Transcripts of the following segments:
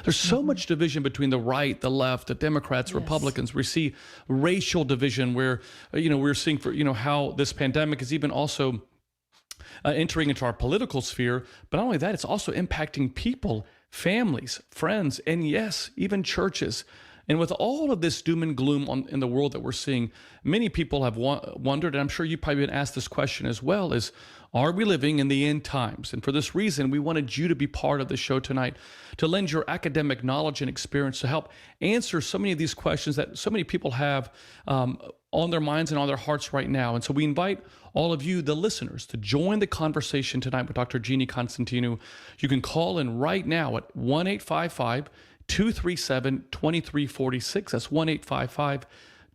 There's so much division between the right, the left, the Democrats, Yes. Republicans. We see racial division where, we're seeing how this pandemic is even also entering into our political sphere. But not only that, it's also impacting people, families, friends, and yes, even churches. And with all of this doom and gloom in the world that we're seeing, many people have wondered, and I'm sure you've probably been asked this question as well, are we living in the end times? And for this reason, we wanted you to be part of the show tonight, to lend your academic knowledge and experience to help answer so many of these questions that so many people have on their minds and on their hearts right now. And so we invite all of you, the listeners, to join the conversation tonight with Dr. Jeannie Constantino. You can call in right now at 1-855-237-2346. That's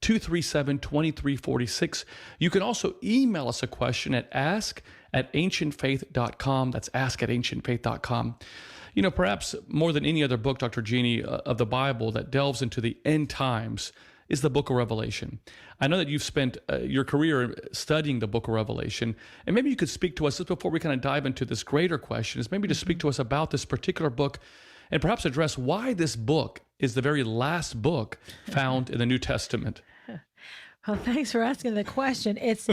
1-855-237-2346. You can also email us a question at ask@ancientfaith.com. That's ask@ancientfaith.com. Perhaps more than any other book, Dr. Jeannie, of the Bible that delves into the end times is the book of Revelation. I know that you've spent your career studying the book of Revelation, and maybe you could speak to us just before we kind of dive into this greater question, is maybe to speak to us about this particular book and perhaps address why this book is the very last book found in the New Testament. Well, thanks for asking the question. It's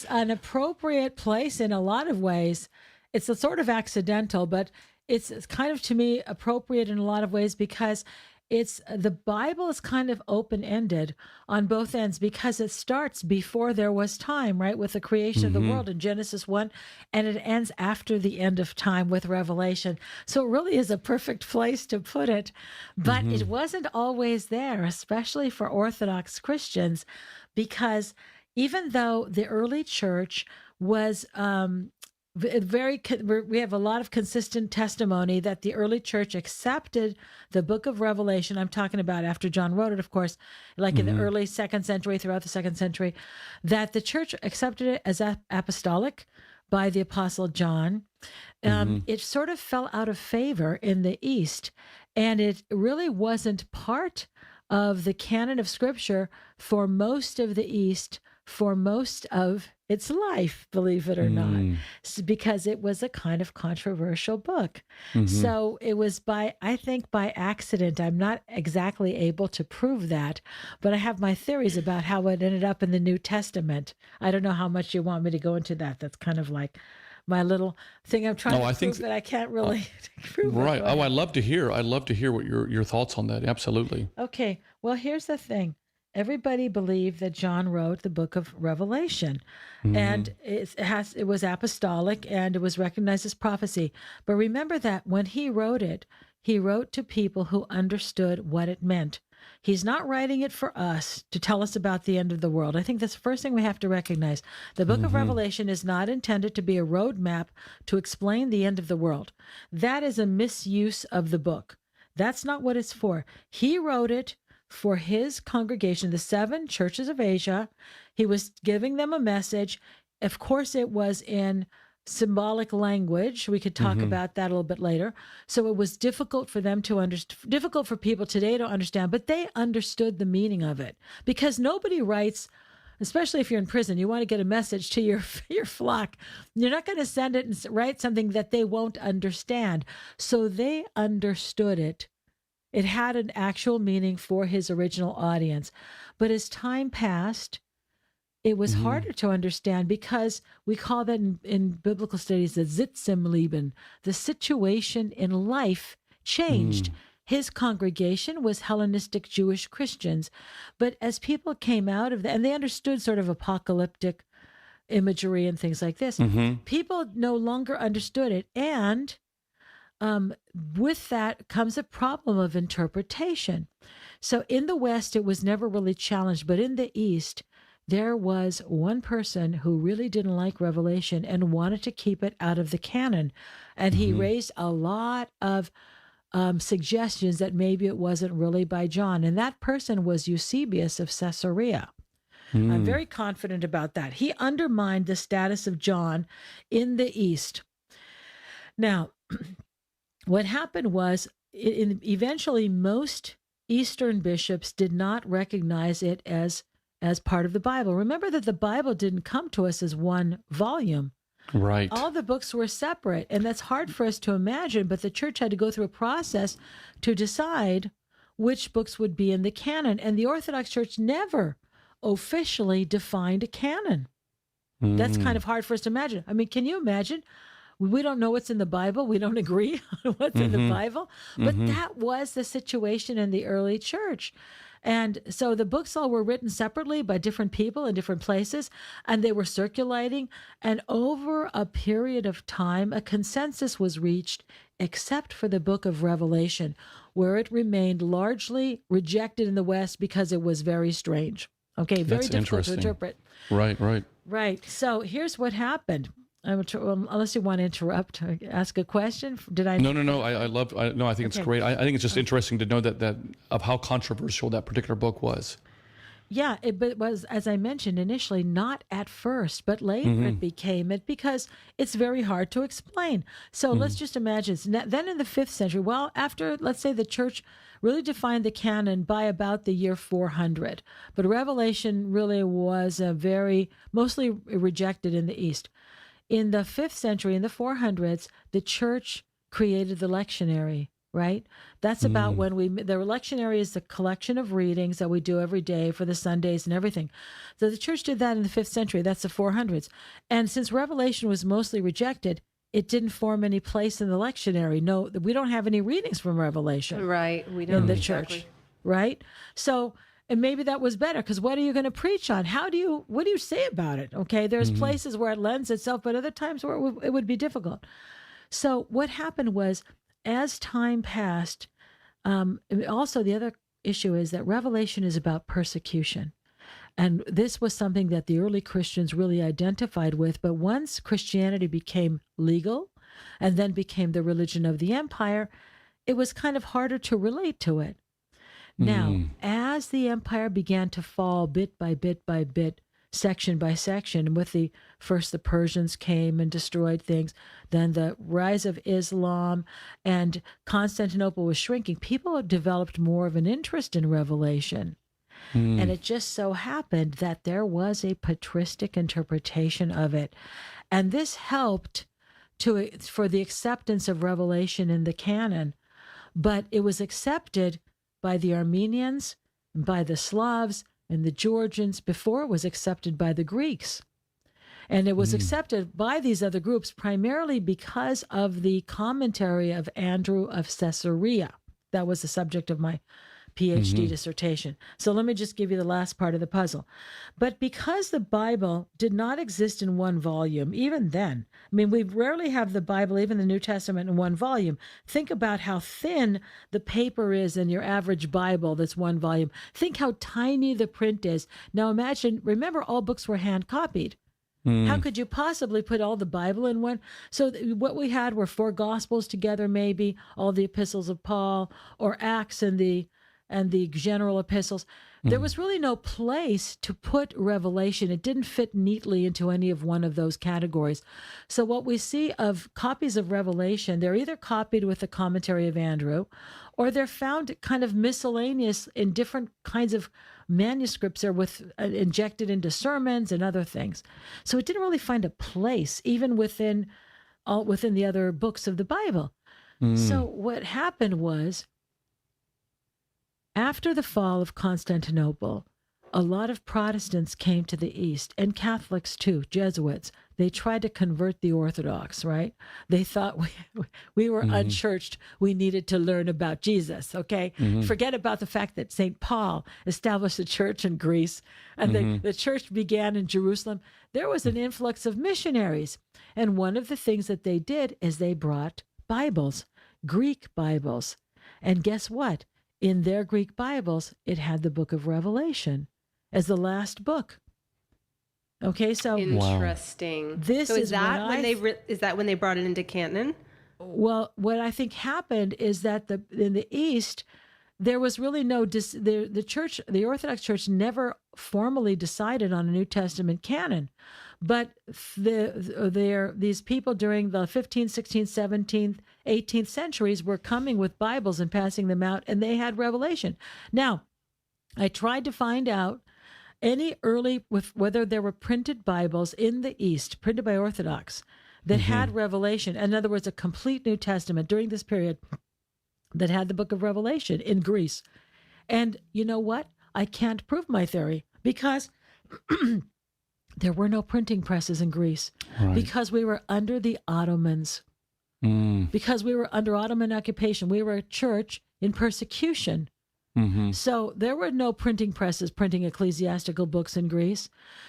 an appropriate place in a lot of ways. It's a sort of accidental, but it's kind of, to me, appropriate in a lot of ways because the Bible is kind of open-ended on both ends because it starts before there was time, right, with the creation of the world in Genesis 1, and it ends after the end of time with Revelation. So it really is a perfect place to put it, but it wasn't always there, especially for Orthodox Christians, because even though the early church was we have a lot of consistent testimony that the early church accepted the book of Revelation. I'm talking about after John wrote it, of course, like in the early 2nd century, throughout the 2nd century, that the church accepted it as apostolic by the Apostle John. It sort of fell out of favor in the East, and it really wasn't part of the canon of Scripture for most of the East for most of its life, believe it or not, because it was a kind of controversial book. So it was I think by accident. I'm not exactly able to prove that, but I have my theories about how it ended up in the New Testament. I don't know how much you want me to go into that. That's kind of like my little thing I'm trying to prove, but I can't really prove it. Right. Oh, I'd love to hear what your thoughts on that. Absolutely. Okay. Well, here's the thing. Everybody believed that John wrote the book of Revelation, and it was apostolic and it was recognized as prophecy. But remember that when he wrote to people who understood what it meant. He's not writing it for us to tell us about the end of the world. I think that's the first thing we have to recognize. The book of Revelation is not intended to be a roadmap to explain the end of the world. That is a misuse of the book. That's not what it's for. He wrote it for his congregation, the 7 churches of Asia. He was giving them a message. Of course, it was in symbolic language. We could talk about that a little bit later. So it was difficult for them to difficult for people today to understand, but they understood the meaning of it because nobody writes, especially if you're in prison, you want to get a message to your flock. You're not going to send it and write something that they won't understand. So they understood it. It had an actual meaning for his original audience. But as time passed, it was harder to understand because we call that in biblical studies the Sitzimleben. The situation in life changed. His congregation was Hellenistic Jewish Christians. But as people came out of that, and they understood sort of apocalyptic imagery and things like this, people no longer understood it. And with that comes a problem of interpretation. So in the West, it was never really challenged, but in the East, there was one person who really didn't like Revelation and wanted to keep it out of the canon. And he raised a lot of suggestions that maybe it wasn't really by John. And that person was Eusebius of Caesarea. I'm very confident about that. He undermined the status of John in the East. Now, what happened was, eventually, most Eastern bishops did not recognize it as part of the Bible. Remember that the Bible didn't come to us as one volume. Right. All the books were separate, and that's hard for us to imagine, but the church had to go through a process to decide which books would be in the canon. And the Orthodox Church never officially defined a canon. That's kind of hard for us to imagine. I mean, can you imagine? We don't know what's in the Bible. We don't agree on what's in the Bible. But that was the situation in the early church. And so the books all were written separately by different people in different places, and they were circulating. And over a period of time, a consensus was reached, except for the book of Revelation, where it remained largely rejected in the West because it was very strange. Okay, very That's difficult to interesting. interpret. Right. Right. So here's what happened. Unless you want to interrupt, ask a question. Did I? No. I think it's Okay. great. I think it's just interesting to know that of how controversial that particular book was. Yeah, but it was, as I mentioned initially, not at first, but later it became it because it's very hard to explain. So let's just imagine. Then in the 5th century, well, after, let's say, the church really defined the canon by about the year 400, but Revelation really was mostly rejected in the East. In the 5th century, in the 400s, the church created the lectionary, right? That's about when the lectionary is the collection of readings that we do every day for the Sundays and everything. So the church did that in the 5th century. That's the 400s. And since Revelation was mostly rejected, it didn't form any place in the lectionary. No, we don't have any readings from Revelation. Right. We don't In the exactly. church, right? So, and maybe that was better because what are you going to preach on? What do you say about it? Okay, there's places where it lends itself, but other times where it would be difficult. So what happened was, as time passed, also the other issue is that Revelation is about persecution. And this was something that the early Christians really identified with. But once Christianity became legal and then became the religion of the empire, it was kind of harder to relate to it. Now, as the empire began to fall bit by bit by bit, section by section, with the Persians came and destroyed things, then the rise of Islam, and Constantinople was shrinking, people developed more of an interest in Revelation. And it just so happened that there was a patristic interpretation of it. And this helped for the acceptance of Revelation in the canon. But it was accepted by the Armenians, by the Slavs, and the Georgians before it was accepted by the Greeks. And it was accepted by these other groups primarily because of the commentary of Andrew of Caesarea. That was the subject of my PhD dissertation. So let me just give you the last part of the puzzle. But because the Bible did not exist in one volume, even then, I mean, we rarely have the Bible, even the New Testament, in one volume. Think about how thin the paper is in your average Bible that's one volume. Think how tiny the print is. Now remember, all books were hand copied. How could you possibly put all the Bible in one? So what we had were 4 Gospels together, maybe, all the epistles of Paul, or Acts and the general epistles. There was really no place to put Revelation. It didn't fit neatly into any of one of those categories. So what we see of copies of Revelation, they're either copied with the commentary of Andrew, or they're found kind of miscellaneous in different kinds of manuscripts, or injected into sermons and other things. So it didn't really find a place, even within the other books of the Bible. So what happened was, after the fall of Constantinople, a lot of Protestants came to the East, and Catholics too, Jesuits. They tried to convert the Orthodox, right? They thought we were unchurched. We needed to learn about Jesus, okay? Forget about the fact that St. Paul established a church in Greece, and the church began in Jerusalem. There was an influx of missionaries. And one of the things that they did is they brought Bibles, Greek Bibles. And guess what? In their Greek Bibles, it had the book of Revelation as the last book. Okay, so Interesting. This so is is that when is that when they brought it into canon? well, what I think happened is that in the East, there was really no the church, the Orthodox Church, never formally decided on a New Testament canon, but these people during the 15th, 16th, 17th, 18th centuries were coming with Bibles and passing them out, and they had Revelation. Now, I tried to find out any early, whether there were printed Bibles in the East, printed by Orthodox, that had Revelation, in other words, a complete New Testament during this period that had the book of Revelation in Greece. And you know what? I can't prove my theory because there were no printing presses in Greece, because we were under the Ottomans, because we were under Ottoman occupation. We were a church in persecution. So there were no printing presses printing ecclesiastical books in Greece.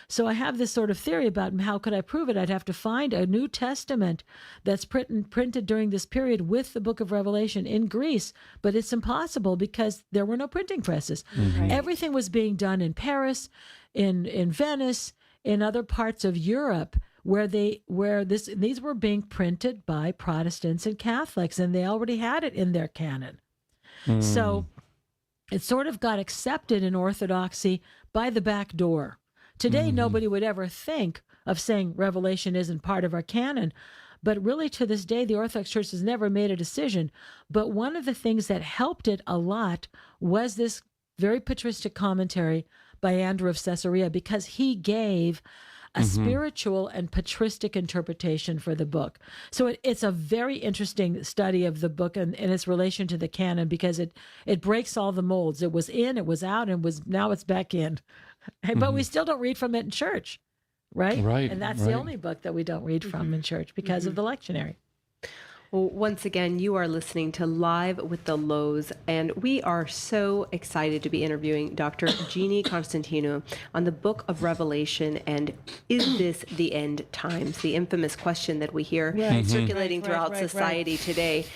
So I have this sort of theory about how could I prove it? I'd have to find a New Testament that's printed during this period with the book of Revelation in Greece, but it's impossible because there were no printing presses. Everything was being done in Paris, in Venice, in other parts of Europe where these were being printed by Protestants and Catholics, and they already had it in their canon. So it sort of got accepted in Orthodoxy by the back door. Today, nobody would ever think of saying Revelation isn't part of our canon. But really, to this day, the Orthodox Church has never made a decision. But one of the things that helped it a lot was this very patristic commentary by Andrew of Caesarea, because he gave a spiritual and patristic interpretation for the book. So it's a very interesting study of the book and its relation to the canon, because it breaks all the molds. It was in, it was out, and now it's back in. But we still don't read from it in church, right? And that's the only book that we don't read from in church because of the lectionary. Well, once again, you are listening to Live with the Lows, and we are so excited to be interviewing Dr. Jeannie Constantino on the book of Revelation and is this the end times? The infamous question that we hear circulating throughout society today.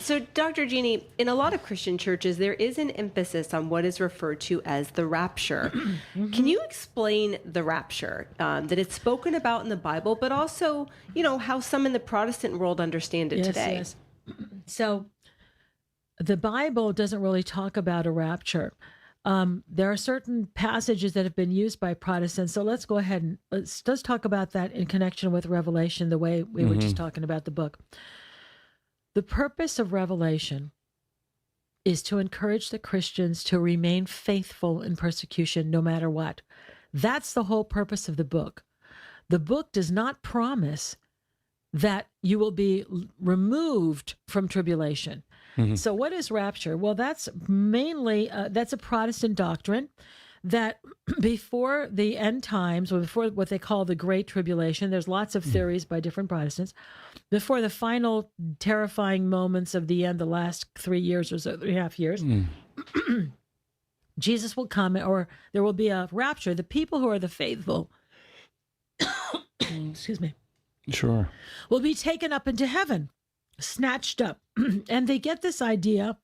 So, Dr. Jeannie, in a lot of Christian churches, there is an emphasis on what is referred to as the rapture. Can you explain the rapture, that it's spoken about in the Bible, but also, how some in the Protestant world understand it today? Yes. So the Bible doesn't really talk about a rapture. There are certain passages that have been used by Protestants. So let's go ahead and let's talk about that in connection with Revelation, the way we were just talking about the book. The purpose of Revelation is to encourage the Christians to remain faithful in persecution no matter what. That's the whole purpose of the book. The book does not promise that you will be removed from tribulation. So what is rapture? Well, that's mainly, that's a Protestant doctrine that before the end times, or before what they call the Great Tribulation, there's lots of theories by different Protestants, before the final terrifying moments of the end, the last 3 years or so, 3.5 years, Jesus will come, or there will be a rapture. The people who are the faithful, excuse me, will be taken up into heaven, snatched up. And they get this idea,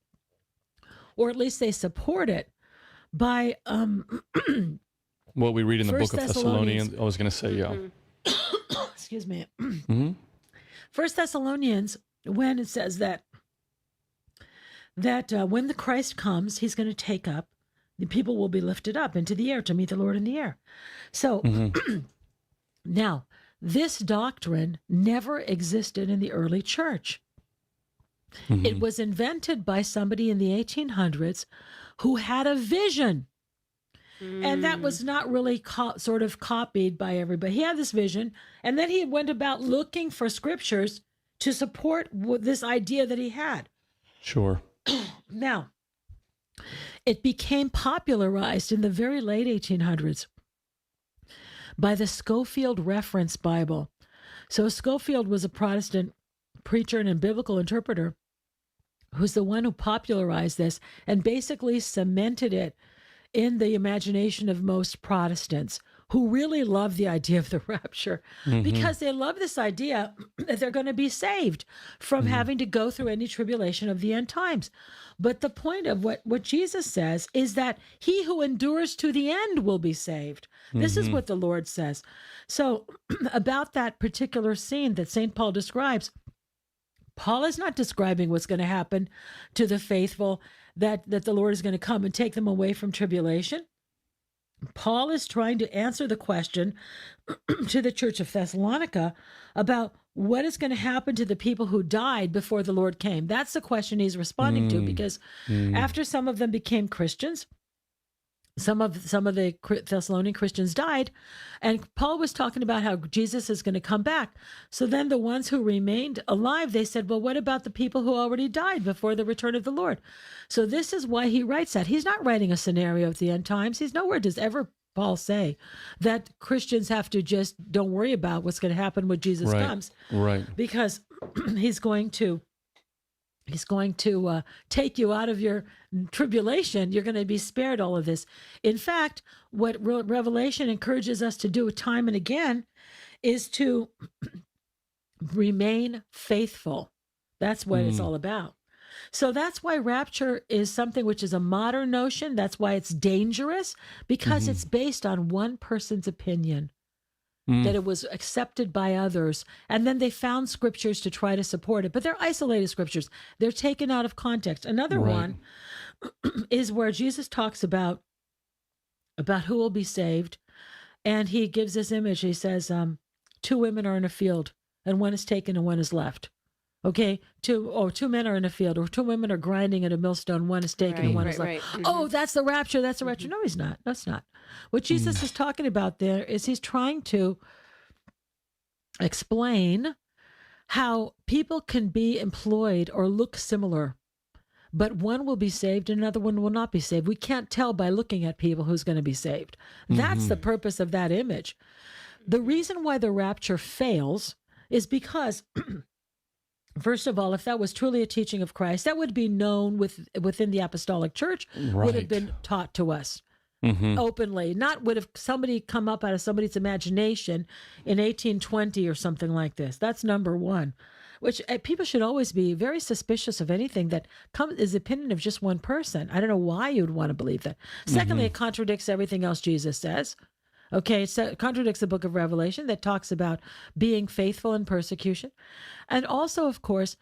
or at least they support it, by what we read in the book of Thessalonians. I was going to say, excuse me. First Thessalonians, when it says that when the Christ comes, he's going to take up, the people will be lifted up into the air to meet the Lord in the air. So now, this doctrine never existed in the early church. It was invented by somebody in the 1800s who had a vision. And that was not really sort of copied by everybody. He had this vision, and then he went about looking for scriptures to support this idea that he had. Now, it became popularized in the very late 1800s by the Scofield Reference Bible. So Scofield was a Protestant preacher and a biblical interpreter who's the one who popularized this and basically cemented it in the imagination of most Protestants, who really love the idea of the rapture because they love this idea that they're going to be saved from having to go through any tribulation of the end times. But the point of what Jesus says is that he who endures to the end will be saved. This is what the Lord says. So about that particular scene that St. Paul describes, Paul is not describing what's going to happen to the faithful, that the Lord is going to come and take them away from tribulation. Paul is trying to answer the question to the church of Thessalonica about what is going to happen to the people who died before the Lord came. That's the question he's responding to, because after some of them became Christians, some of the Thessalonian Christians died, and Paul was talking about how Jesus is going to come back. So then the ones who remained alive, they said, well, what about the people who already died before the return of the Lord? So this is why he writes that. He's not writing a scenario at the end times. He's nowhere does ever Paul say that Christians have to just don't worry about what's going to happen when Jesus comes. Right. Because he's going to take you out of your tribulation. You're going to be spared all of this. In fact, what Revelation encourages us to do time and again is to remain faithful. That's what it's all about. So that's why rapture is something which is a modern notion. That's why it's dangerous, because it's based on one person's opinion. That it was accepted by others. And then they found scriptures to try to support it. But they're isolated scriptures. They're taken out of context. Another one is where Jesus talks about who will be saved. And he gives this image. He says, 2 women are in a field, and one is taken and one is left. Okay, 2 men are in a field, or 2 women are grinding at a millstone, one is taken and one is left. Oh, that's the rapture. That's the rapture. No, he's not. That's not. What Jesus is talking about there is he's trying to explain how people can be employed or look similar, but one will be saved and another one will not be saved. We can't tell by looking at people who's going to be saved. That's the purpose of that image. The reason why the rapture fails is because first of all, if that was truly a teaching of Christ, that would be known within the apostolic church, would have been taught to us openly. Not would have somebody come up out of somebody's imagination in 1820 or something like this. That's number one, which people should always be very suspicious of anything that is the opinion of just one person. I don't know why you would want to believe that. Secondly, it contradicts everything else Jesus says. Okay, so it contradicts the book of Revelation that talks about being faithful in persecution. And also, of course,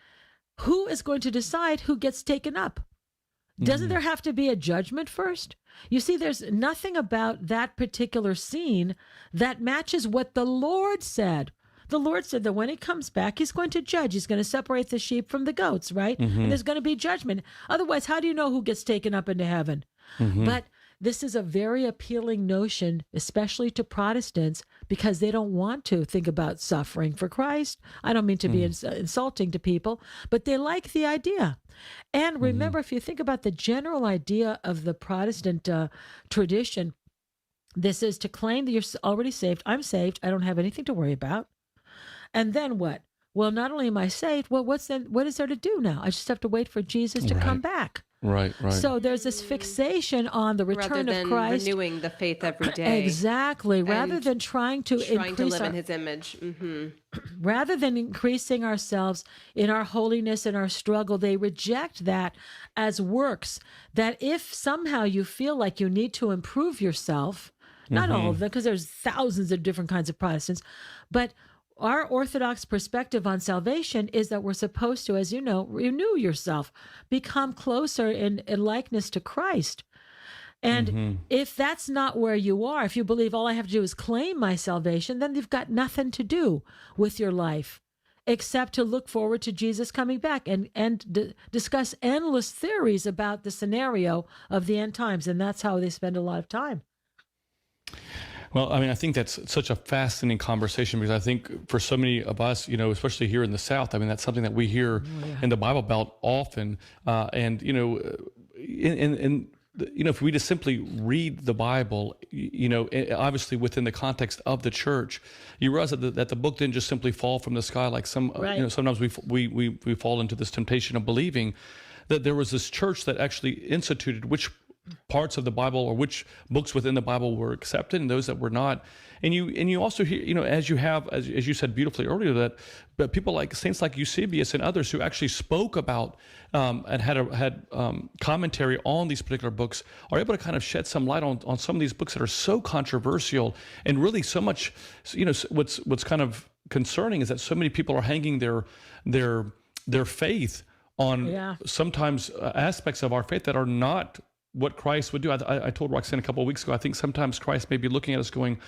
who is going to decide who gets taken up? Doesn't there have to be a judgment first? You see, there's nothing about that particular scene that matches what the Lord said. The Lord said that when he comes back, he's going to judge. He's going to separate the sheep from the goats, right? And there's going to be judgment. Otherwise, how do you know who gets taken up into heaven? But this is a very appealing notion, especially to Protestants, because they don't want to think about suffering for Christ. I don't mean to be insulting to people, but they like the idea. And remember, if you think about the general idea of the Protestant tradition, this is to claim that you're already saved. I'm saved. I don't have anything to worry about. And then what? Well, not only am I saved, well, what is there to do now? I just have to wait for Jesus to come back. Right. So there's this fixation on the return of Christ. Rather than renewing the faith every day. Exactly. Rather than trying to live in his image. Rather than increasing ourselves in our holiness and our struggle, they reject that as works. That if somehow you feel like you need to improve yourself, not all of them, because there's thousands of different kinds of Protestants, but our Orthodox perspective on salvation is that we're supposed to, as you know, renew yourself, become closer in likeness to Christ. And if that's not where you are, if you believe all I have to do is claim my salvation, then you've got nothing to do with your life except to look forward to Jesus coming back and discuss endless theories about the scenario of the end times. And that's how they spend a lot of time. Well, I mean, I think that's such a fascinating conversation because I think for so many of us, especially here in the South, I mean, that's something that we hear in the Bible Belt often. If we just simply read the Bible, obviously within the context of the church, you realize that the book didn't just simply fall from the sky like sometimes we fall into this temptation of believing that there was this church that actually instituted which parts of the Bible or which books within the Bible were accepted and those that were not. And you also hear, as you said beautifully earlier, that people like saints like Eusebius and others who actually spoke about and had commentary on these particular books are able to kind of shed some light on some of these books that are so controversial and really so much, what's kind of concerning is that so many people are hanging their faith on sometimes aspects of our faith that are not what Christ would do. I told Roxanne a couple of weeks ago, I think sometimes Christ may be looking at us going,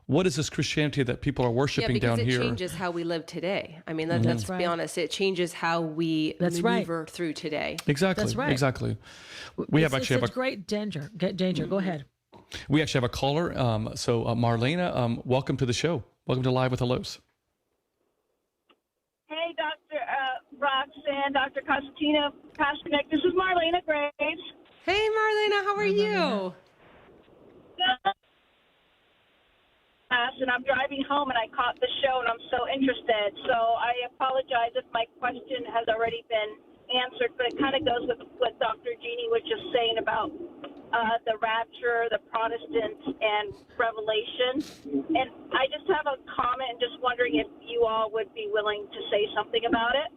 what is this Christianity that people are worshiping down here? Because it changes how we live today. I mean, let's be honest. It changes how we maneuver through today. Exactly. That's right. Exactly. It's a great danger. Go ahead. We actually have a caller. So Marlena, welcome to the show. Welcome to Live with the Lows. Hey, Dr. Roxanne, Dr. Constantino, Pastor Nick. This is Marlena Graves. Hey, Marlena, how are you? And I'm driving home, and I caught the show, and I'm so interested. So I apologize if my question has already been answered, but it kind of goes with what Dr. Jeannie was just saying about the rapture, the Protestants, and Revelation. And I just have a comment and just wondering if you all would be willing to say something about it.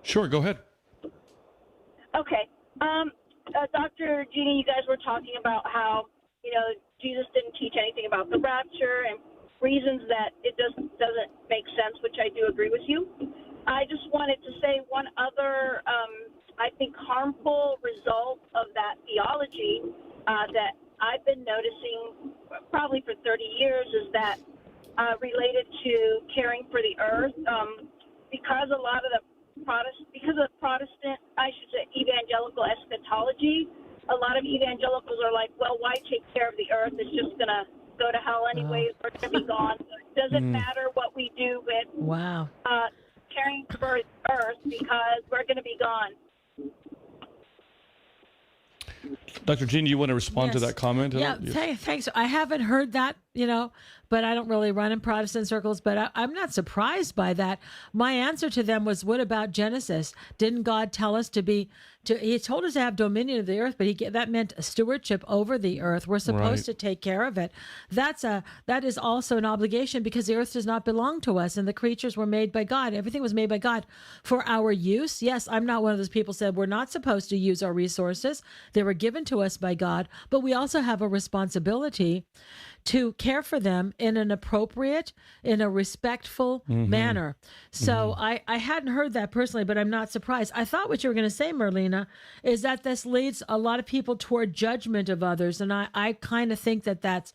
Sure, go ahead. Okay. Dr. Jeannie, you guys were talking about how, Jesus didn't teach anything about the rapture and reasons that it doesn't make sense, which I do agree with you. I just wanted to say one other, I think, harmful result of that theology that I've been noticing probably for 30 years is that related to caring for the earth, because a lot of the Protestant, I should say, evangelical eschatology. A lot of evangelicals are like, well, why take care of the earth? It's just going to go to hell anyways. We're going to be gone. So it doesn't matter what we do with caring for earth because we're going to be gone. Dr. Jean, you want to respond to that comment? Yeah, thanks. I haven't heard that, but I don't really run in Protestant circles, but I'm not surprised by that. My answer to them was, what about Genesis? Didn't God tell us he told us to have dominion of the earth, but that meant a stewardship over the earth. We're supposed to take care of it. That is also an obligation because the earth does not belong to us and the creatures were made by God. Everything was made by God for our use. Yes, I'm not one of those people who said we're not supposed to use our resources. They were given to us by God, but we also have a responsibility to care for them in an appropriate, in a respectful manner. So I hadn't heard that personally, but I'm not surprised. I thought what you were going to say, Marlena, is that this leads a lot of people toward judgment of others. And I kind of think that's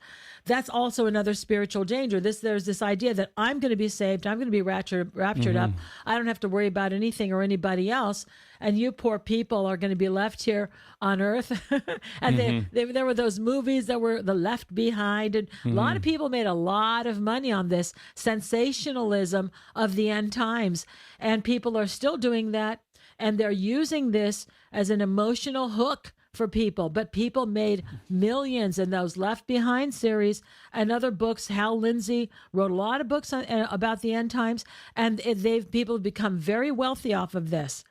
also another spiritual danger. There's this idea that I'm going to be saved, I'm going to be raptured up. I don't have to worry about anything or anybody else. And you poor people are going to be left here on earth. And there were those movies that were the Left Behind. And a lot of people made a lot of money on this sensationalism of the end times. And people are still doing that. And they're using this as an emotional hook for people. But people made millions in those Left Behind series and other books. Hal Lindsey wrote a lot of books about the end times. And people have become very wealthy off of this.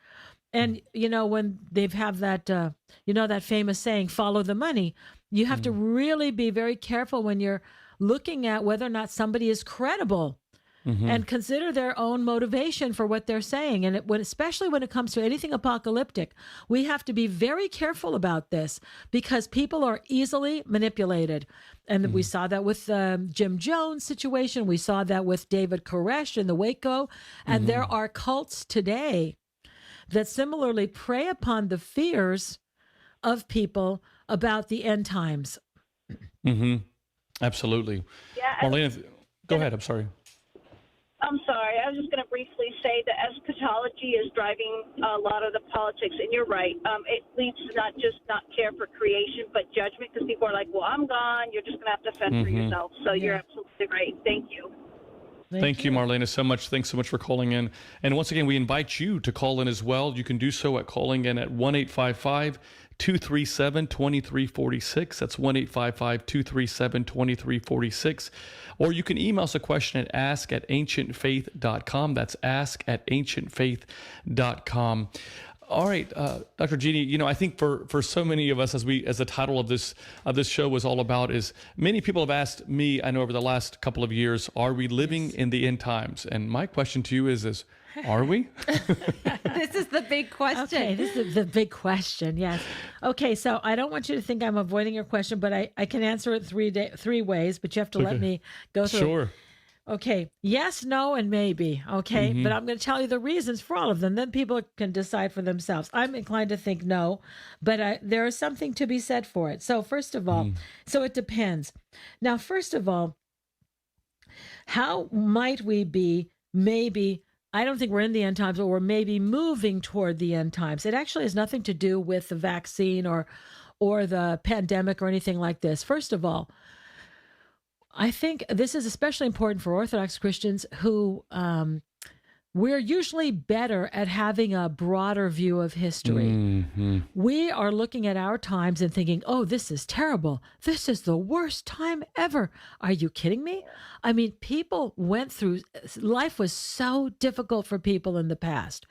And, when they've have that, that famous saying, follow the money, you have to really be very careful when you're looking at whether or not somebody is credible and consider their own motivation for what they're saying. And especially when it comes to anything apocalyptic, we have to be very careful about this because people are easily manipulated. And we saw that with Jim Jones' situation. We saw that with David Koresh in the Waco. And there are cults today that similarly prey upon the fears of people about the end times. Absolutely. Yeah. Marlena, go ahead. I'm sorry. I'm sorry. I was just going to briefly say that eschatology is driving a lot of the politics, and you're right. It leads to not care for creation, but judgment, because people are like, well, I'm gone. You're just going to have to fend for yourself. So you're absolutely right. Thank you. Thank you, Marlena, so much. Thanks so much for calling in. And once again, we invite you to call in as well. You can do so at calling in at 1-855-237-2346. That's 1-855-237-2346. Or you can email us a question at ask@ancientfaith.com. That's ask@ancientfaith.com. All right, Dr. Jeannie, I think for so many of us, as the title of this show was all about, is many people have asked me, I know over the last couple of years, are we living in the end times? And my question to you is are we? This is the big question. Okay, this is the big question, yes. Okay, so I don't want you to think I'm avoiding your question, but I can answer it three ways, but you have to let me go through. Sure. Okay, yes, no, and maybe, okay? But I'm going to tell you the reasons for all of them. Then people can decide for themselves. I'm inclined to think no, but there is something to be said for it. So first of all, so it depends. Now, first of all, how might we be maybe, I don't think we're in the end times, but we're maybe moving toward the end times. It actually has nothing to do with the vaccine or or the pandemic or anything like this. First of all, I think this is especially important for Orthodox Christians who we're usually better at having a broader view of history. Mm-hmm. We are looking at our times and thinking, oh, this is terrible. This is the worst time ever. Are you kidding me? I mean, people went through, life was so difficult for people in the past.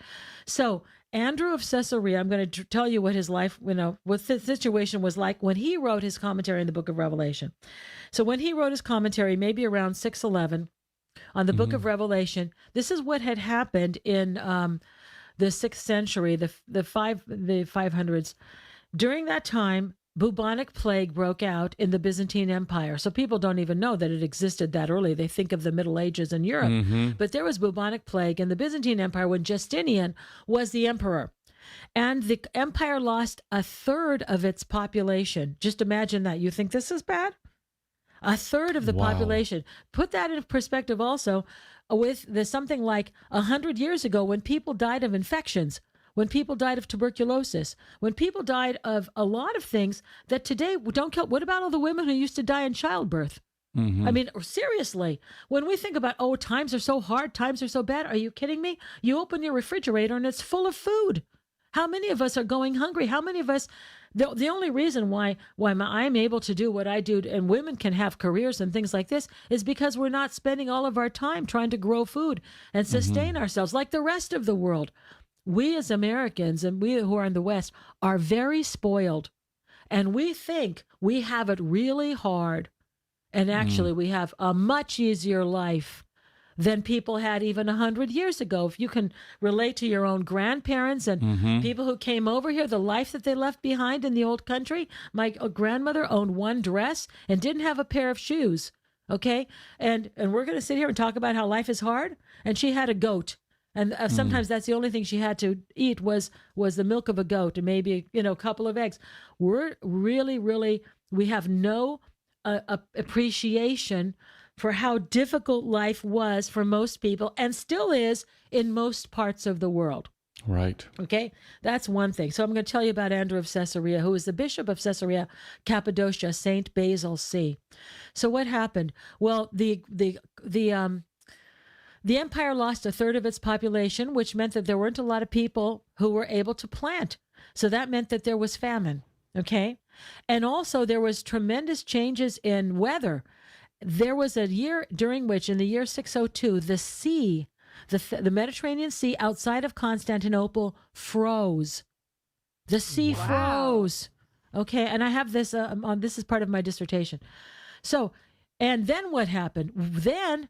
So Andrew of Caesarea, I'm going to tell you what his life, what the situation was like when he wrote his commentary in the book of Revelation. So when he wrote his commentary, maybe around 611, on the book of Revelation, this is what had happened in the 6th century, the 500s. During that time, bubonic plague broke out in the Byzantine Empire. So people don't even know that it existed that early. They think of the Middle Ages in Europe. But there was bubonic plague in the Byzantine Empire when Justinian was the emperor. And the empire lost a third of its population. Just imagine that. You think this is bad? A third of the population. Put that in perspective also with something like 100 years ago when people died of infections, when people died of tuberculosis, when people died of a lot of things that today don't kill. What about all the women who used to die in childbirth? I mean, seriously, when we think about, oh, times are so hard, times are so bad, are you kidding me? You open your refrigerator and it's full of food. How many of us are going hungry? How many of us, the only reason why I'm able to do what I do and women can have careers and things like this is because we're not spending all of our time trying to grow food and sustain ourselves like the rest of the world. We as Americans and we who are in the West are very spoiled, and we think we have it really hard. And actually we have a much easier life than people had even 100 years ago. If you can relate to your own grandparents and people who came over here, the life that they left behind in the old country. My grandmother owned one dress and didn't have a pair of shoes. Okay. And we're going to sit here and talk about how life is hard. And she had a goat. And sometimes that's the only thing she had to eat was the milk of a goat and maybe, a couple of eggs. We're really, we have no appreciation for how difficult life was for most people and still is in most parts of the world. Right. Okay, that's one thing. So I'm going to tell you about Andrew of Caesarea, who was the bishop of Caesarea, Cappadocia, St. Basil's See. So what happened? Well, the empire lost a third of its population, which meant that there weren't a lot of people who were able to plant. So that meant that there was famine. Okay, and also there was tremendous changes in weather. There was a year during which, in the year 602, the sea, the Mediterranean Sea outside of Constantinople froze. The sea froze. Okay, and I have this this is part of my dissertation. So, and then what happened? Then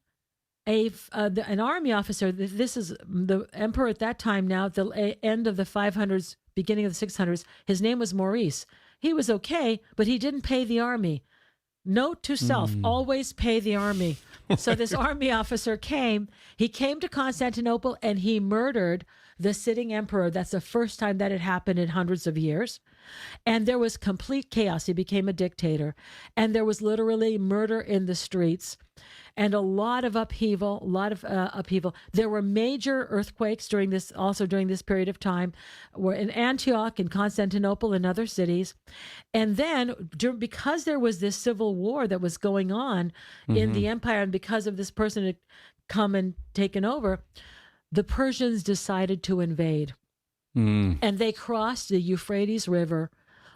an army officer, this is the emperor at that time now, at the end of the 500s, beginning of the 600s, his name was Maurice. He was okay, but he didn't pay the army. Note to self, always pay the army. So this army officer came to Constantinople and he murdered the sitting emperor. That's the first time that had happened in hundreds of years. And there was complete chaos. He became a dictator. And there was literally murder in the streets and a lot of upheaval, There were major earthquakes during this period of time, were in Antioch and Constantinople and other cities. And then because there was this civil war that was going on in the empire, and because of this person had come and taken over, the Persians decided to invade. And they crossed the Euphrates River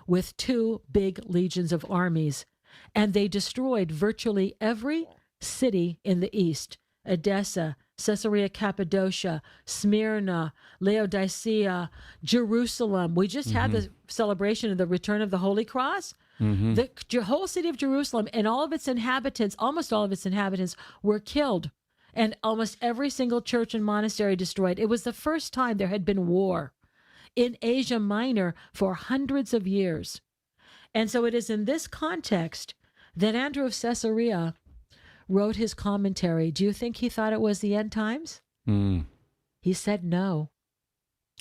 with 2 big legions of armies. And they destroyed virtually every city in the east: Edessa, Caesarea Cappadocia, Smyrna, Laodicea, Jerusalem. We just had the celebration of the return of the Holy Cross. The whole city of Jerusalem and all of its inhabitants, almost all of its inhabitants, were killed. And almost every single church and monastery destroyed. It was the first time there had been war in Asia Minor for hundreds of years. And so it is in this context that Andrew of Caesarea wrote his commentary. Do you think he thought it was the end times? He said no.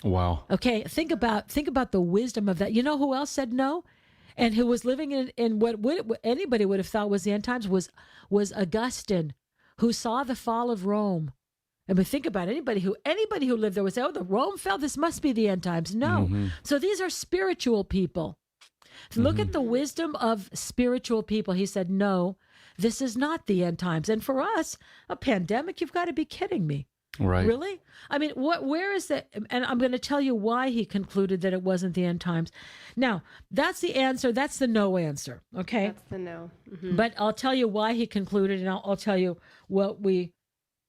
Wow. Okay, think about the wisdom of that. You know who else said no? And who was living in what anybody would have thought was the end times was Augustine, who saw the fall of Rome. I mean, think about anybody who lived there would say, oh, the Rome fell, this must be the end times. No. So these are spiritual people. Look at the wisdom of spiritual people. He said, no, this is not the end times. And for us, a pandemic, you've got to be kidding me. Right. Really? I mean, where is that? And I'm going to tell you why he concluded that it wasn't the end times. Now, that's the answer. That's the no answer. Okay. That's the no. Mm-hmm. But I'll tell you why he concluded, and I'll tell you what we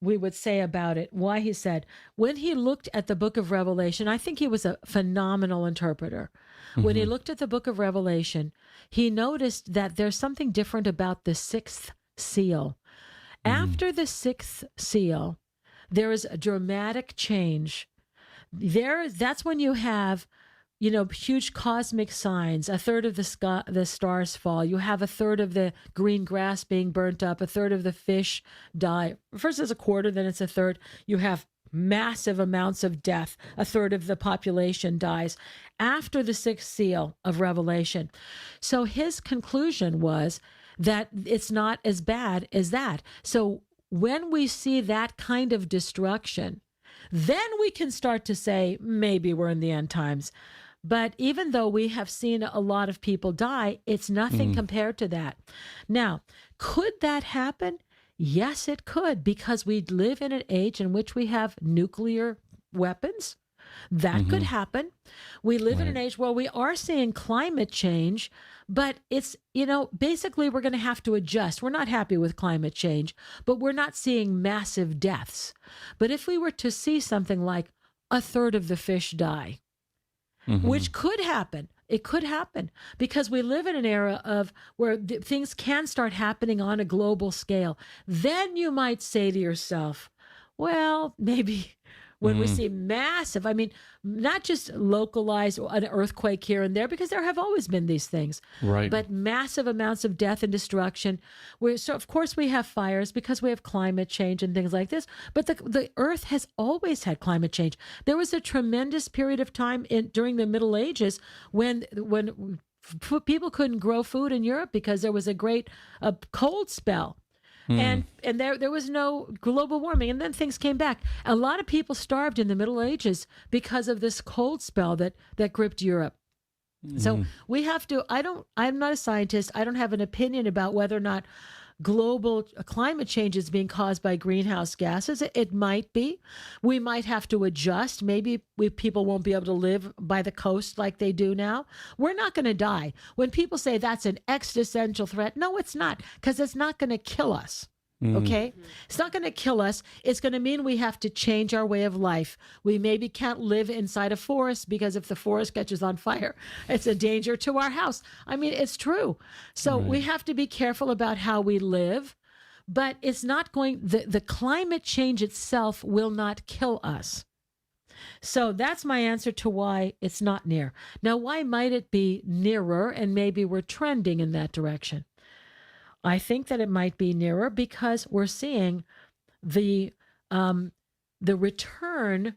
would say about it. Why he said, when he looked at the book of Revelation, I think he was a phenomenal interpreter. When he looked at the book of Revelation, he noticed that there's something different about the sixth seal. After the sixth seal, there is a dramatic change. That's when you have, huge cosmic signs. A third of the stars fall. You have a third of the green grass being burnt up. A third of the fish die. First it's a quarter, then it's a third. You have massive amounts of death. A third of the population dies after the sixth seal of Revelation. So his conclusion was that it's not as bad as that. So when we see that kind of destruction, then we can start to say, maybe we're in the end times. But even though we have seen a lot of people die, it's nothing compared to that. Now, could that happen? Yes, it could, because we live in an age in which we have nuclear weapons. That could happen. We live in an age where we are seeing climate change, but it's, basically we're going to have to adjust. We're not happy with climate change, but we're not seeing massive deaths. But if we were to see something like a third of the fish die, which could happen, it could happen, because we live in an era of where things can start happening on a global scale. Then you might say to yourself, well, maybe when we see massive, not just localized, an earthquake here and there, because there have always been these things, Right. but massive amounts of death and destruction. So of course we have fires because we have climate change and things like this, but the earth has always had climate change. There was a tremendous period of time during the Middle Ages when people couldn't grow food in Europe because there was a great cold spell. And there was no global warming, and then things came back. A lot of people starved in the Middle Ages because of this cold spell that gripped Europe. So we have to. I'm not a scientist. I don't have an opinion about whether or not global climate change is being caused by greenhouse gases. It might be. We might have to adjust. Maybe people won't be able to live by the coast like they do now. We're not going to die. When people say that's an existential threat, no, it's not, because it's not going to kill us. Okay? It's not going to kill us. It's going to mean we have to change our way of life. We maybe can't live inside a forest because if the forest catches on fire, it's a danger to our house. It's true. So we have to be careful about how we live, but it's not the climate change itself will not kill us. So that's my answer to why it's not near. Now, why might it be nearer, and maybe we're trending in that direction? I think that it might be nearer because we're seeing the return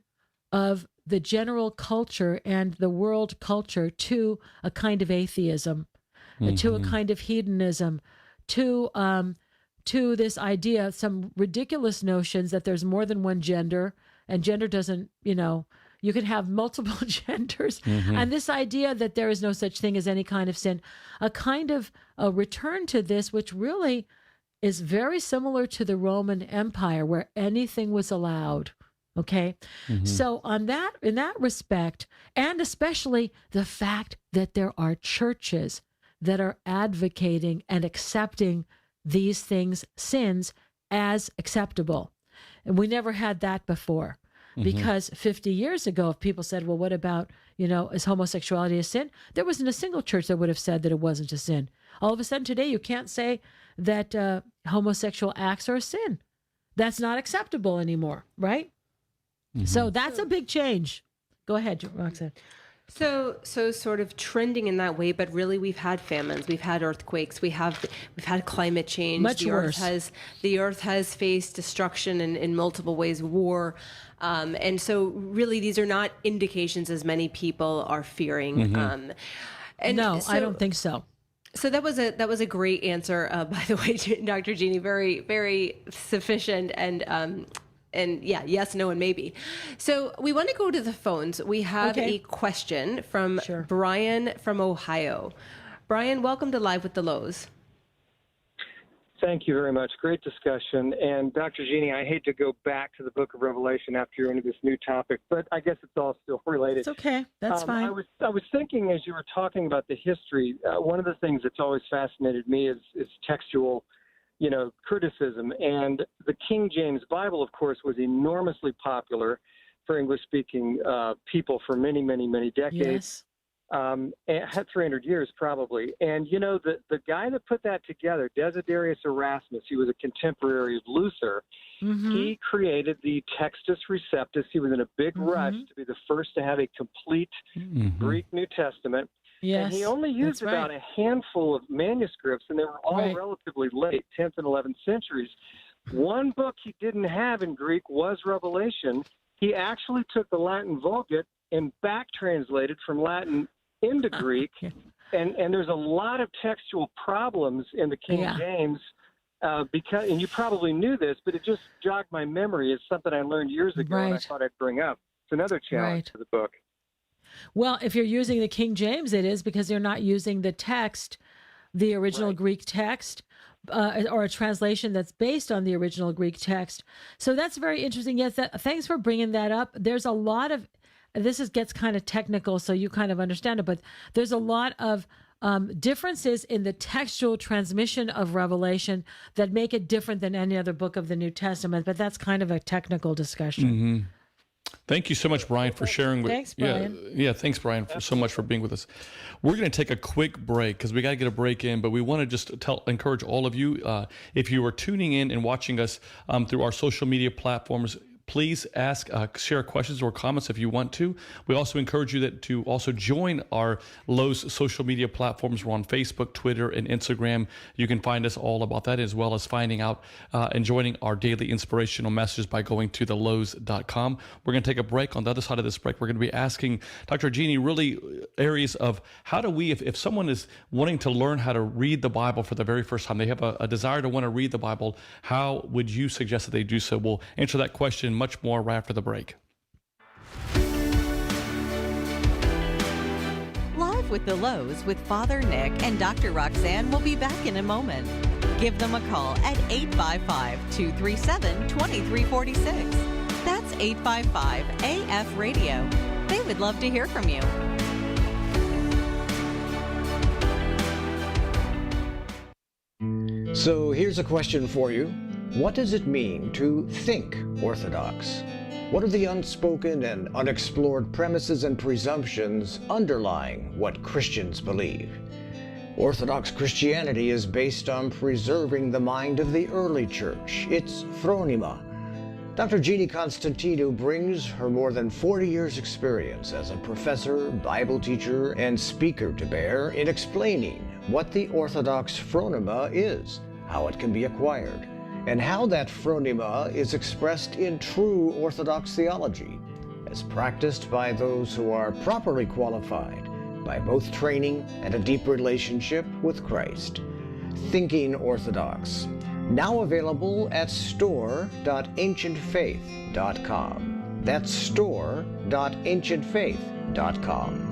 of the general culture and the world culture to a kind of atheism, to a kind of hedonism, to this idea, some ridiculous notions that there's more than one gender, and gender doesn't, you can have multiple genders. And this idea that there is no such thing as any kind of sin, a kind of a return to this, which really is very similar to the Roman Empire, where anything was allowed. Okay. So in that respect, and especially the fact that there are churches that are advocating and accepting these things, sins, as acceptable. And we never had that before. Because 50 years ago, if people said, well, what about, is homosexuality a sin? There wasn't a single church that would have said that it wasn't a sin. All of a sudden today, you can't say that homosexual acts are a sin. That's not acceptable anymore, right? So that's a big change. Go ahead, Roxanne. So sort of trending in that way, but really we've had famines, we've had earthquakes, we've had climate change. Much worse. The earth has faced destruction in multiple ways, war. And so really these are not indications as many people are fearing. No, I don't think so. So that was a great answer, by the way, Dr. Jeannie, very, very sufficient and yeah, yes, no, and maybe. So we want to go to the phones. We have a question from Brian from Ohio. Brian, welcome to Live with the Lows. Thank you very much. Great discussion. And Dr. Jeannie, I hate to go back to the book of Revelation after you're into this new topic, but I guess it's all still related. It's okay. That's fine. I was thinking as you were talking about the history, one of the things that's always fascinated me is textual, criticism. And the King James Bible, of course, was enormously popular for English-speaking people for many, many, many decades. Yes. It had 300 years probably. And, the guy that put that together, Desiderius Erasmus, he was a contemporary of Luther. Mm-hmm. He created the Textus Receptus. He was in a big rush to be the first to have a complete Greek New Testament. Yes. And he only used that's about right. a handful of manuscripts, and they were all Right. relatively late, 10th and 11th centuries. One book he didn't have in Greek was Revelation. He actually took the Latin Vulgate and back translated from Latin into Greek, and there's a lot of textual problems in the King James because, and you probably knew this, but it just jogged my memory. It's something I learned years ago, and I Right. thought I'd bring up. It's another challenge Right. to the book. Well, if you're using the King James, it is because you're not using the text, the original Right. Greek text, or a translation that's based on the original Greek text. So that's very interesting. Yes, thanks for bringing that up. There's a lot of gets kind of technical, so you kind of understand it, but there's a lot of differences in the textual transmission of Revelation that make it different than any other book of the New Testament. But that's kind of a technical discussion. Thank you so much, Brian, for sharing. Thanks, Brian. Yeah, thanks, Brian, so much for being with us. We're going to take a quick break because we got to get a break in, but we want to just encourage all of you, if you are tuning in and watching us through our social media platforms, please share questions or comments if you want to. We also encourage you to also join our Lowe's social media platforms. We're on Facebook, Twitter, and Instagram. You can find us all about that, as well as finding out and joining our daily inspirational messages by going to thelowes.com. We're going to take a break. On the other side of this break, we're going to be asking Dr. Jeannie really areas of how do we, if someone is wanting to learn how to read the Bible for the very first time, they have a desire to want to read the Bible, how would you suggest that they do so? We'll answer that question much more right after the break. Live with the Lows with Father Nick and Dr. Roxanne will be back in a moment. Give them a call at 855-237-2346. That's 855-AF Radio. They would love to hear from you. So here's a question for you. What does it mean to think Orthodox? What are the unspoken and unexplored premises and presumptions underlying what Christians believe? Orthodox Christianity is based on preserving the mind of the early church, its phronima. Dr. Jeannie Constantino brings her more than 40 years' experience as a professor, Bible teacher, and speaker to bear in explaining what the Orthodox phronima is, how it can be acquired, and how that phronima is expressed in true Orthodox theology, as practiced by those who are properly qualified by both training and a deep relationship with Christ. Thinking Orthodox, now available at store.ancientfaith.com. That's store.ancientfaith.com.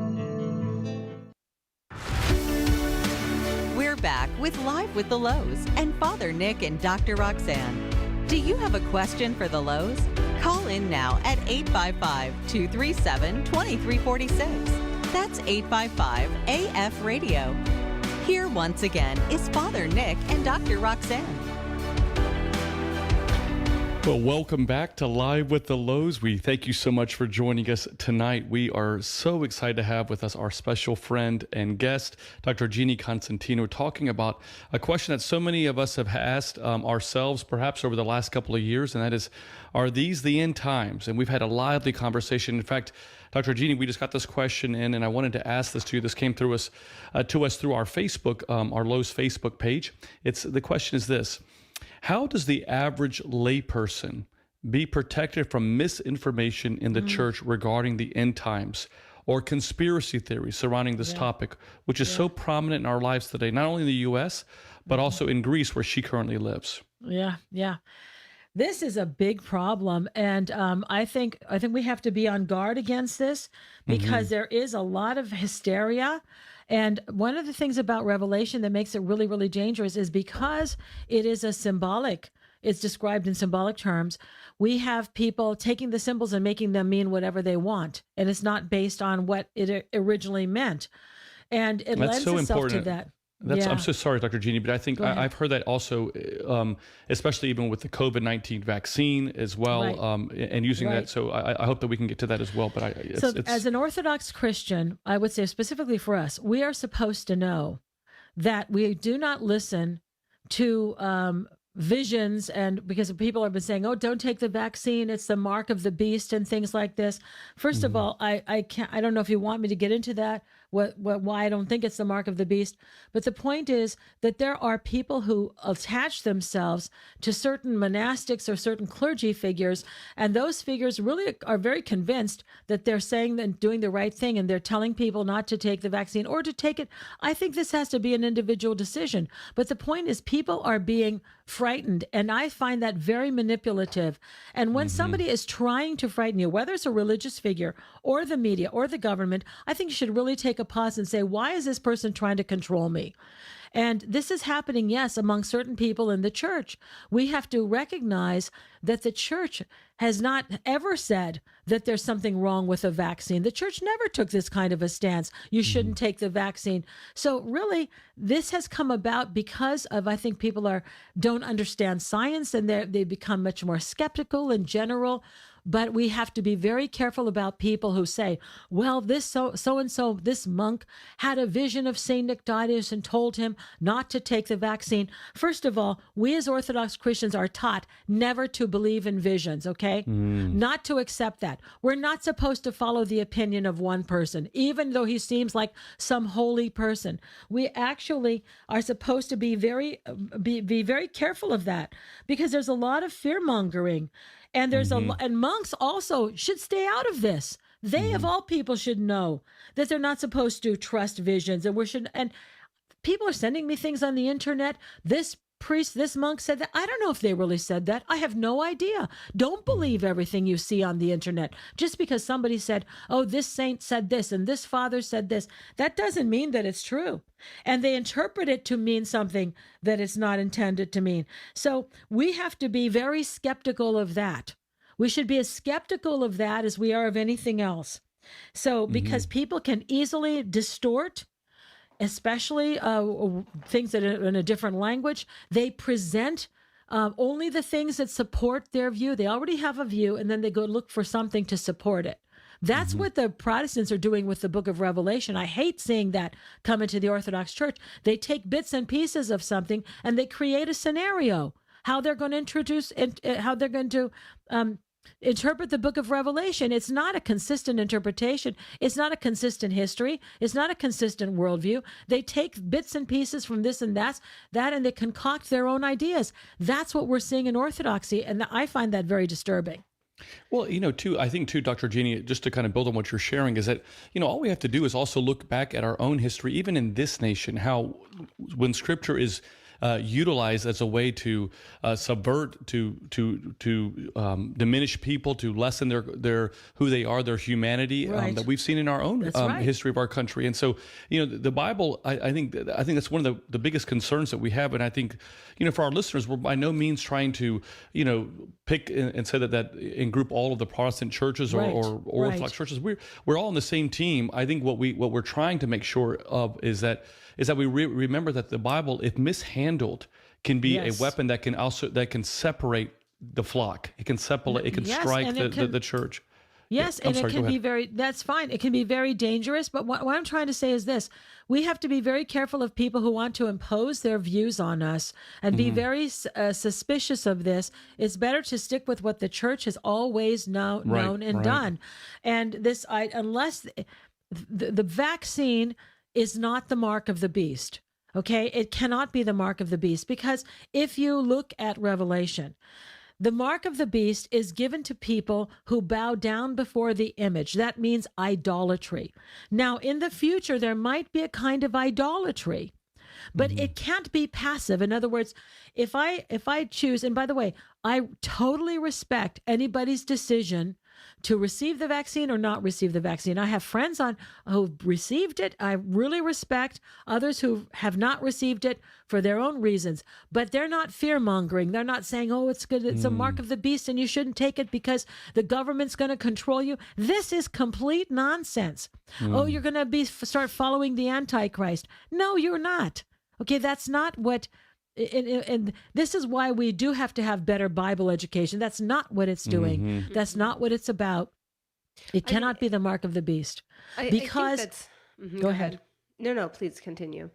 We're back with Live with the Lows and Father Nick and Dr. Roxanne. Do you have a question for the Lows? Call in now at 855-237-2346. That's 855-AF Radio. Here once again is Father Nick and Dr. Roxanne. Well, welcome back to Live with the Lows. We thank you so much for joining us tonight. We are so excited to have with us our special friend and guest, Dr. Jeannie Constantino, talking about a question that so many of us have asked ourselves perhaps over the last couple of years, and that is, are these the end times? And we've had a lively conversation. In fact, Dr. Jeannie, we just got this question in, and I wanted to ask this to you. This came through us through our Facebook, our Lowe's Facebook page. The question is this: how does the average layperson be protected from misinformation in the church regarding the end times or conspiracy theories surrounding this topic, which is so prominent in our lives today, not only in the U.S., but also in Greece, where she currently lives? Yeah. This is a big problem, and I think we have to be on guard against this because there is a lot of hysteria. And one of the things about Revelation that makes it really, really dangerous is because it is it's described in symbolic terms. We have people taking the symbols and making them mean whatever they want, and it's not based on what it originally meant. And it That's lends so itself important. to that. I'm so sorry, Dr. Jeannie, but I think I've heard that also, especially even with the COVID-19 vaccine as well, Right. and using Right. that. So I hope that we can get to that as well. But as an Orthodox Christian, I would say specifically for us, we are supposed to know that we do not listen to visions, and because people have been saying, "Oh, don't take the vaccine; it's the mark of the beast," and things like this. First of all, I can't. I don't know if you want me to get into that. Why I don't think it's the mark of the beast. But the point is that there are people who attach themselves to certain monastics or certain clergy figures, and those figures really are very convinced that they're saying and doing the right thing, and they're telling people not to take the vaccine or to take it. I think this has to be an individual decision. But the point is people are being frightened, and I find that very manipulative. And when somebody is trying to frighten you, whether it's a religious figure or the media or the government, I think you should really take a pause and say, why is this person trying to control me? And this is happening, yes, among certain people in the church. We have to recognize that the church has not ever said that there's something wrong with a vaccine. The church never took this kind of a stance. You shouldn't take the vaccine. So really, this has come about because of, I think people don't understand science, and they become much more skeptical in general. But we have to be very careful about people who say, well, this so-and-so, this monk had a vision of St. Nyctadius and told him not to take the vaccine. First of all, we as Orthodox Christians are taught never to believe in visions, okay? Not to accept that. We're not supposed to follow the opinion of one person, even though he seems like some holy person. We actually are supposed to be very careful of that, because there's a lot of fear-mongering. And there's and monks also should stay out of this. They of all people should know that they're not supposed to trust visions, and people are sending me things on the internet. This priest, this monk said that. I don't know if they really said that. I have no idea. Don't believe everything you see on the internet. Just because somebody said, oh, this saint said this and this father said this, that doesn't mean that it's true. And they interpret it to mean something that it's not intended to mean. So we have to be very skeptical of that. We should be as skeptical of that as we are of anything else. So because people can easily distort, especially things that are in a different language, they present only the things that support their view. They already have a view, and then they go look for something to support it. That's what the Protestants are doing with the book of Revelation. I hate seeing that come into the Orthodox Church. They take bits and pieces of something, and they create a scenario, how they're going to introduce, how they're going to interpret the book of Revelation. It's not a consistent interpretation. It's not a consistent history. It's not a consistent worldview. They take bits and pieces from this and that, and they concoct their own ideas. That's what we're seeing in Orthodoxy, and I find that very disturbing. Well, I think, Dr. Jeannie, just to kind of build on what you're sharing, is that, all we have to do is also look back at our own history, even in this nation, how when Scripture is utilized as a way to subvert, to diminish people, to lessen their who they are, their humanity, Right. that we've seen in our own right. history of our country. And so, the Bible, I think that's one of the biggest concerns that we have. And I think, for our listeners, we're by no means trying to, pick and say that and group all of the Protestant churches or, Right. or Orthodox Right. churches. We're all on the same team. I think what we're trying to make sure of is that we remember that the Bible, if mishandled, can be Yes. a weapon that can separate the flock. It can separate. It can Yes, strike and it the church. Yes, I'm and sorry, it go can be ahead. that's fine. It can be very dangerous. But what I'm trying to say is this: we have to be very careful of people who want to impose their views on us and be very suspicious of this. It's better to stick with what the church has always known and right. done. And this, unless the vaccine is not the mark of the beast. Okay, it cannot be the mark of the beast, because if you look at Revelation, the mark of the beast is given to people who bow down before the image. That means idolatry. Now, in the future, there might be a kind of idolatry, But it can't be passive. In other words, if I choose, and by the way, I totally respect anybody's decision to receive the vaccine or not receive the vaccine. I have friends who've received it. I really respect others who have not received it for their own reasons, but they're not fear mongering. They're not saying, oh, it's good. It's a mark of the beast and you shouldn't take it because the government's going to control you. This is complete nonsense. Oh, you're going to start following the Antichrist. No, you're not. Okay. That's not what, and this is why we do have to have better Bible education. That's not what it's doing. That's not what it's about. It cannot be the mark of the beast. Because, go ahead. No, please continue.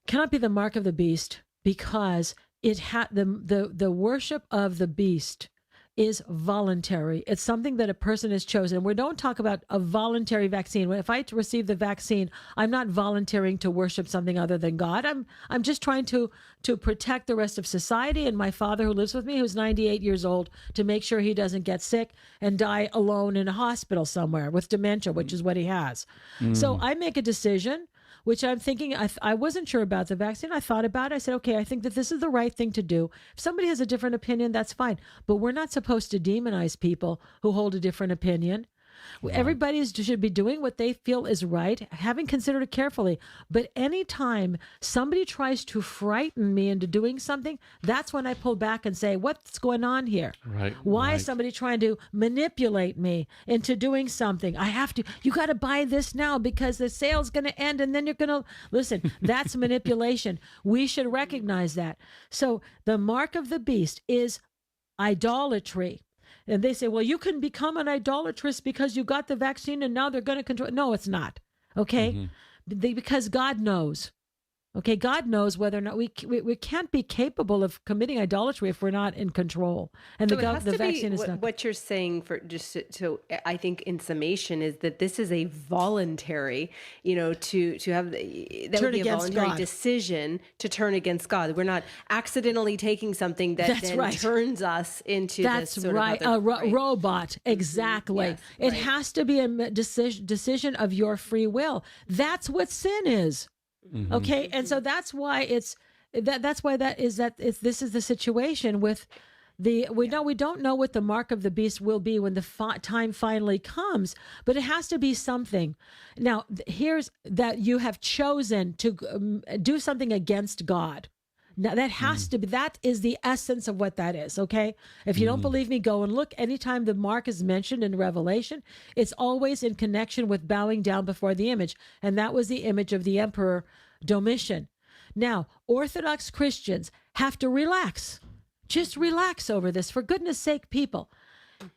Cannot be the mark of the beast because the worship of the beast is voluntary. It's something that a person has chosen. We don't talk about a voluntary vaccine. If I receive the vaccine, I'm not volunteering to worship something other than God. I'm just trying to protect the rest of society and my father who lives with me, who's 98 years old, to make sure he doesn't get sick and die alone in a hospital somewhere with dementia, which is what he has. So I make a decision, which I'm thinking, I wasn't sure about the vaccine. I thought about it. I said, okay, I think that this is the right thing to do. If somebody has a different opinion, that's fine. But we're not supposed to demonize people who hold a different opinion. Everybody should be doing what they feel is right, having considered it carefully. But anytime somebody tries to frighten me into doing something, that's when I pull back and say, what's going on here? Why is somebody trying to manipulate me into doing something? You got to buy this now because the sale's going to end and then you're going to, listen, that's manipulation. We should recognize that. So the mark of the beast is idolatry. And they say, well, you can become an idolatress because you got the vaccine and now they're going to control. No, it's not. Okay. Because God knows. Okay. God knows whether or not we can't be capable of committing idolatry if we're not in control. And so the vaccine is not. What you're saying so I think in summation is that this is a voluntary, to have that would be a voluntary decision to turn against God. We're not accidentally taking something that turns us into this sort of robot. Exactly. Yes, it has to be a decision of your free will. That's what sin is. Okay. And so that's why this is the situation with we don't know what the mark of the beast will be when the time finally comes, but it has to be something. Now, here's that you have chosen to do something against God. Now that is the essence of what that is. Okay. If you don't believe me, go and look. Anytime the mark is mentioned in Revelation, it's always in connection with bowing down before the image. And that was the image of the Emperor Domitian. Now, Orthodox Christians have to relax. Just relax over this. For goodness sake, people.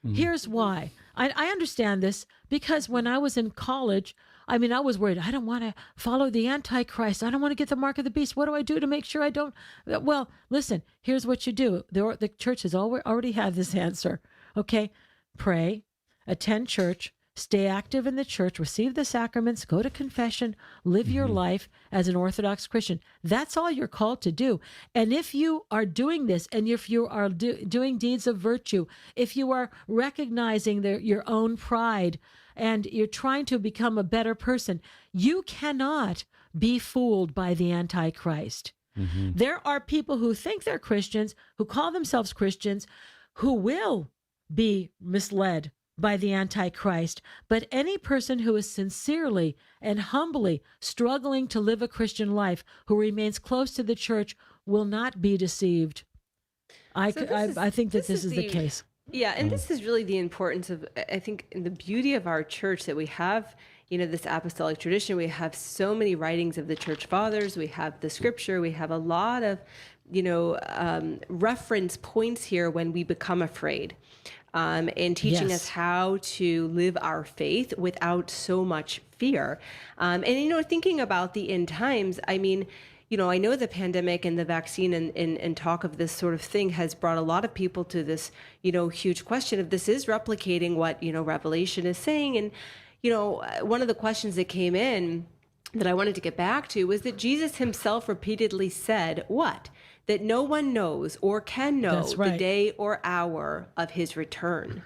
Here's why. I understand this because when I was in college, I was worried. I don't want to follow the Antichrist. I don't want to get the mark of the beast. What do I do to make sure I don't? Well, listen, here's what you do. The church has already had this answer. Okay. Pray, attend church, stay active in the church, receive the sacraments, go to confession, live your life as an Orthodox Christian. That's all you're called to do. And if you are doing this, and if you are doing deeds of virtue, if you are recognizing your own pride, and you're trying to become a better person, you cannot be fooled by the Antichrist. There are people who think they're Christians, who call themselves Christians, who will be misled by the Antichrist. But any person who is sincerely and humbly struggling to live a Christian life, who remains close to the church, will not be deceived. I think that this is the case. Yeah, and this is really the importance of, I think, in the beauty of our church, that we have, this apostolic tradition. We have so many writings of the church fathers. We have the scripture. We have a lot of, reference points here when we become afraid, and teaching us how to live our faith without so much fear. And, thinking about the end times, I know the pandemic and the vaccine and talk of this sort of thing has brought a lot of people to this, huge question of this is replicating what, Revelation is saying. And, one of the questions that came in that I wanted to get back to was that Jesus himself repeatedly said, what? That no one knows or can know the day or hour of his return.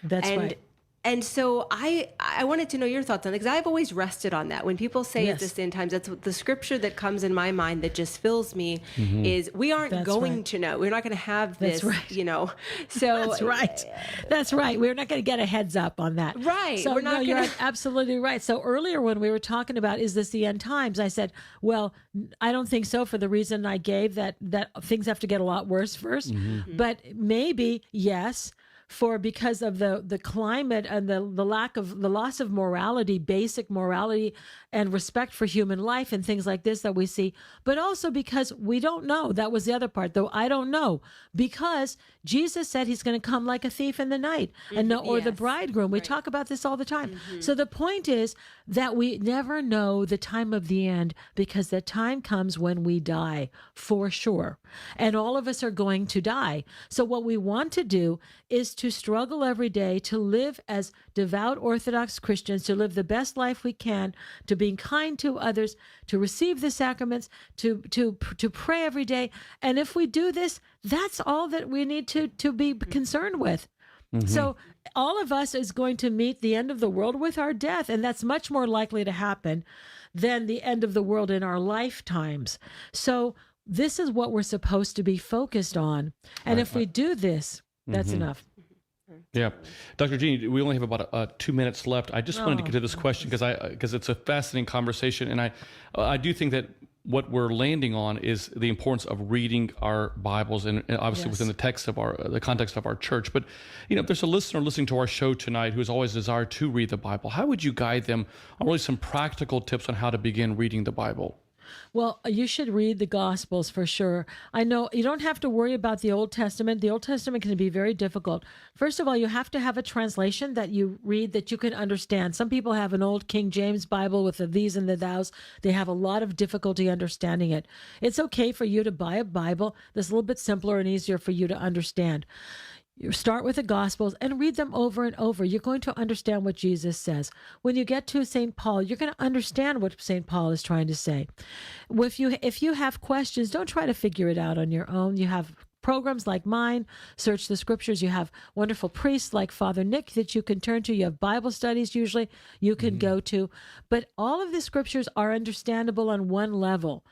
That's right. And so I wanted to know your thoughts on it, because I've always rested on that. When people say Yes. it's this end times, that's what the scripture that comes in my mind that just fills me is we aren't That's going right. to know. We're not going to have That's this, right. you know. So That's right. That's right. We're not going to get a heads up on that. Right. So We're not you're gonna- absolutely right. So earlier when we were talking about, is this the end times? I said, well, I don't think so, for the reason I gave, that things have to get a lot worse first. But maybe, yes, because of the climate and the loss of morality, basic morality and respect for human life and things like this that we see, but also because we don't know. That was the other part, though. I don't know, because Jesus said he's going to come like a thief in the night, and or the Yes. bridegroom. We talk about this all the time. So the point is that we never know the time of the end, because the time comes when we die, for sure. And all of us are going to die. So what we want to do is to struggle every day to live as devout Orthodox Christians, to live the best life we can, to being kind to others, to receive the sacraments, to pray every day. And if we do this, that's all that we need to be concerned with. So all of us is going to meet the end of the world with our death, and that's much more likely to happen than the end of the world in our lifetimes. So this is what we're supposed to be focused on. And if we do this, that's enough. Yeah. Dr. Jeannie, we only have about 2 minutes left. I just wanted to get to this question because it's a fascinating conversation. And I do think that what we're landing on is the importance of reading our Bibles, and obviously within the text of the context of our church. But, if there's a listener listening to our show tonight who has always desired to read the Bible, how would you guide them on really some practical tips on how to begin reading the Bible? Well, you should read the Gospels for sure. I know you don't have to worry about the Old Testament. The Old Testament can be very difficult. First of all, you have to have a translation that you read that you can understand. Some people have an old King James Bible with the these and the thous. They have a lot of difficulty understanding it. It's okay for you to buy a Bible that's a little bit simpler and easier for you to understand. You start with the Gospels and read them over and over. You're going to understand what Jesus says. When you get to St. Paul, you're going to understand what St. Paul is trying to say. If you have questions, don't try to figure it out on your own. You have programs like mine, Search the Scriptures. You have wonderful priests like Father Nick that you can turn to. You have Bible studies usually you can go to. But all of the Scriptures are understandable on one level.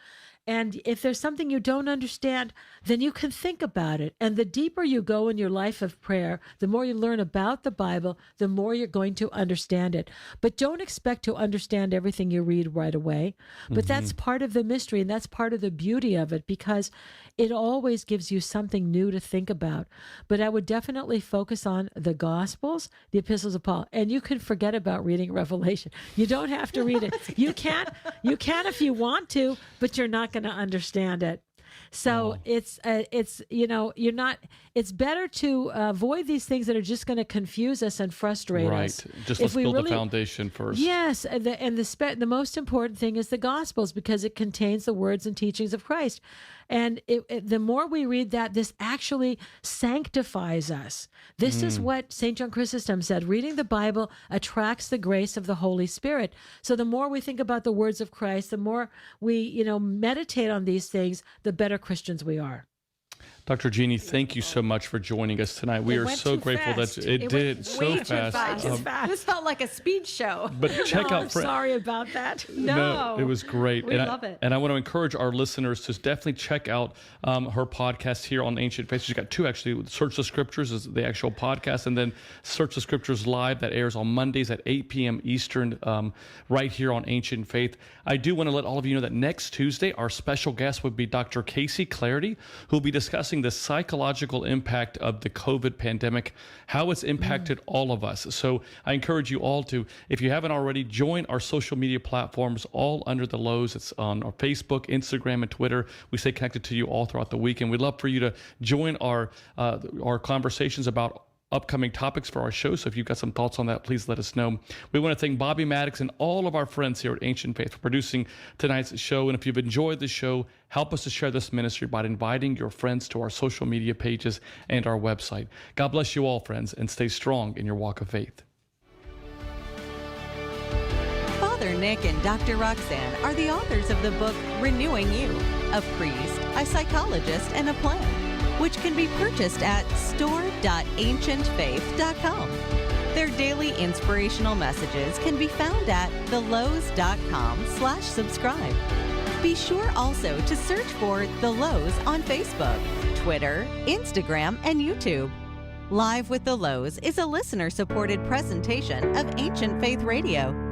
And if there's something you don't understand, then you can think about it. And the deeper you go in your life of prayer, the more you learn about the Bible, the more you're going to understand it. But don't expect to understand everything you read right away. But that's part of the mystery, and that's part of the beauty of it, because it always gives you something new to think about. But I would definitely focus on the Gospels, the epistles of Paul, and you can forget about reading Revelation. You don't have to read it. You can if you want to, but you're not going to understand it. So it's you're not. It's better to avoid these things that are just going to confuse us and frustrate us. Right. Just If let's we build really- the foundation first. Yes, and the most important thing is the Gospels, because it contains the words and teachings of Christ. And the more we read that, this actually sanctifies us. This is what St. John Chrysostom said. Reading the Bible attracts the grace of the Holy Spirit. So the more we think about the words of Christ, the more we, meditate on these things, the better Christians we are. Dr. Jeannie, thank you so much for joining us tonight. We It are went so too grateful fast. that it did so fast. This felt like a speed show. But check No, out I'm sorry about that. No. it was great. We and love it. And I want to encourage our listeners to definitely check out her podcast here on Ancient Faith. She's got two, actually. Search the Scriptures is the actual podcast, and then Search the Scriptures Live that airs on Mondays at 8 p.m. Eastern, right here on Ancient Faith. I do want to let all of you know that next Tuesday, our special guest would be Dr. Casey Clarity, who will be discussing the psychological impact of the COVID pandemic, how it's impacted all of us. So I encourage you all to, if you haven't already, join our social media platforms, all under the Lows. It's on our Facebook, Instagram, and Twitter. We stay connected to you all throughout the week, and we'd love for you to join our conversations about upcoming topics for our show. So if you've got some thoughts on that, please let us know. We want to thank Bobby Maddox and all of our friends here at Ancient Faith for producing tonight's show. And if you've enjoyed the show, help us to share this ministry by inviting your friends to our social media pages and our website. God bless you all, friends, and stay strong in your walk of faith. Father Nick and Dr. Roxanne are the authors of the book Renewing You, a priest, a psychologist, and a plan, which can be purchased at store.ancientfaith.com. Their daily inspirational messages can be found at thelowe's.com/subscribe. Be sure also to search for The Lowe's on Facebook, Twitter, Instagram, and YouTube. Live with the Lowe's is a listener-supported presentation of Ancient Faith Radio.